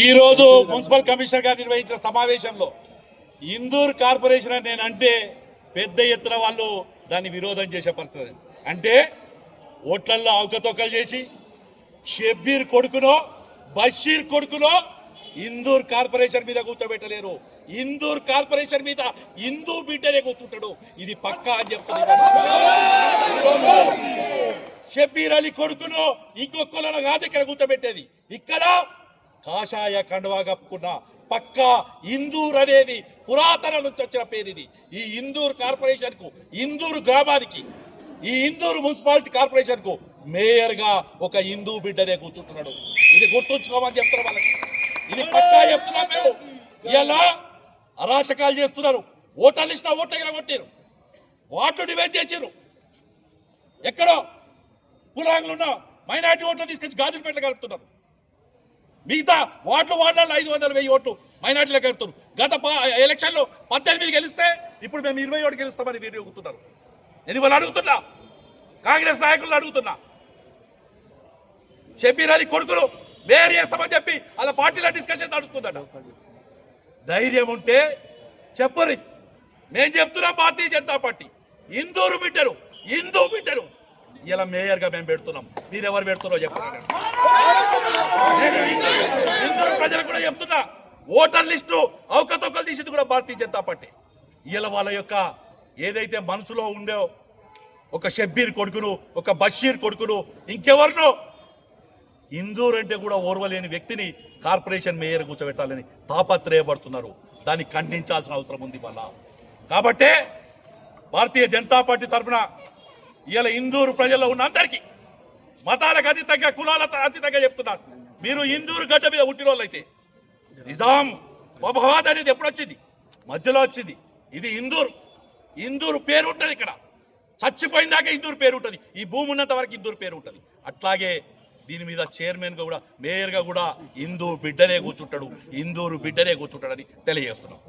ఈ రోజు municipal commissioner గారు నిర్వహించిన సమావేశంలో ఇందూర్ కార్పొరేషన్ అని నేనంటే పెద్ద ఎత్తున వాళ్ళు దాన్ని విరోధం చేసే పరిస్థితి. అంటే ఓట్లల్లో అవకతవకలు చేసి షబ్బీర్ కొడుకునో బషీర్ కొడుకునో ఇందూర్ కార్పొరేషన్ మీద కూర్చోబెట్టలేరు. ఇందూర్ కార్పొరేషన్ మీద హిందూ బిడ్డనే కూర్చుంటాడు. ఇది పక్కా అని చెప్తున్నారు. షబ్బీర్ అలీ కొడుకును ఇంకొకళ్ళను కాదు ఇక్కడ కూర్చోబెట్టేది. ఇక్కడ కాషాయ కండువా కప్పుకున్న పక్కా ఇందూర్ అనేది పురాతన నుంచి వచ్చిన పేరు. ఇది ఈ ఇందూర్ కార్పొరేషన్ కు, ఇందూర్ గ్రామానికి, ఈ ఇందూర్ మున్సిపాలిటీ కార్పొరేషన్ కు మేయర్ గా ఒక హిందూ బిడ్డనే కూర్చుంటున్నాడు. ఇది గుర్తుంచుకోమని చెప్తున్నాం వాళ్ళకి. ఇది పక్కా చెప్తున్నాం మేము. ఇలా అరాచకాలు చేస్తున్నారు. ఓటర్ లిస్ట్ ఓట్ల కొట్టారు, వాటర్ డివైడ్ చేసారు. ఎక్కడో కులాంగులు ఉన్న మైనార్టీ ఓట్లు తీసుకొచ్చి గాజులపేట కలుపుతున్నారు. మిగతా వార్డులో 500,000 ఓట్లు మైనార్టీలో కలుపుతారు. గత ఎలక్షన్లో 18 గెలిస్తే ఇప్పుడు మేము 27 గెలుస్తామని మీరు అడుగుతున్నారు. నేను వాళ్ళు అడుగుతున్నా, కాంగ్రెస్ నాయకులను అడుగుతున్నా. షబ్బీర్ అలీ కొడుకులు వేరు చేస్తామని చెప్పి అలా పార్టీలో డిస్కషన్ నడుస్తుందట. ధైర్యం ఉంటే చెప్పరు. మేము చెప్తున్నాం, భారతీయ జనతా పార్టీ ఇందూరు బిడ్డరు, హిందూ బిడ్డరు ఇలా మేయర్ గా మేము పెడుతున్నాం. మీరెవరు పెడుతున్నారో చెప్తున్నారు. ఇందూరు ప్రజలకు కూడా చెప్తున్నా, ఓటర్ లిస్టు అవకతవకలు తీసింది కూడా భారతీయ జనతా పార్టీ. ఇలా వాళ్ళ యొక్క ఏదైతే మనసులో ఉండే ఒక షబ్బీర్ కొడుకును, ఒక బషీర్ కొడుకును, ఇంకెవరినో ఇందూర్ అంటే కూడా ఓర్వలేని వ్యక్తిని కార్పొరేషన్ మేయర్ కూర్చోబెట్టాలని తాపత్రయపడుతున్నారు. దాన్ని ఖండించాల్సిన అవసరం ఉంది వాళ్ళ. కాబట్టే భారతీయ జనతా పార్టీ తరఫున ఇలా ఇందూరు ప్రజల్లో ఉన్న అందరికీ, మతాలకు అతీతంగా, కులాలకు అతీతంగా చెప్తున్నారు. మీరు ఇందూరు గడ్డ మీద పుట్టిన వాళ్ళైతే నిజాం వబవాద్ అనేది ఎప్పుడు వచ్చింది? మధ్యలో వచ్చింది. ఇది ఇందూరు పేరు ఉంటుంది. ఇక్కడ చచ్చిపోయిన దాకా ఇందూరు పేరు ఉంటుంది. ఈ భూమి ఉన్నంత వరకు ఇందూరు పేరు ఉంటుంది. అట్లాగే దీని మీద చైర్మన్ గా కూడా, మేయర్ గా కూడా హిందూ బిడ్డనే కూర్చుంటాడు, ఇందూరు బిడ్డనే కూర్చుంటాడని తెలియజేస్తున్నాం.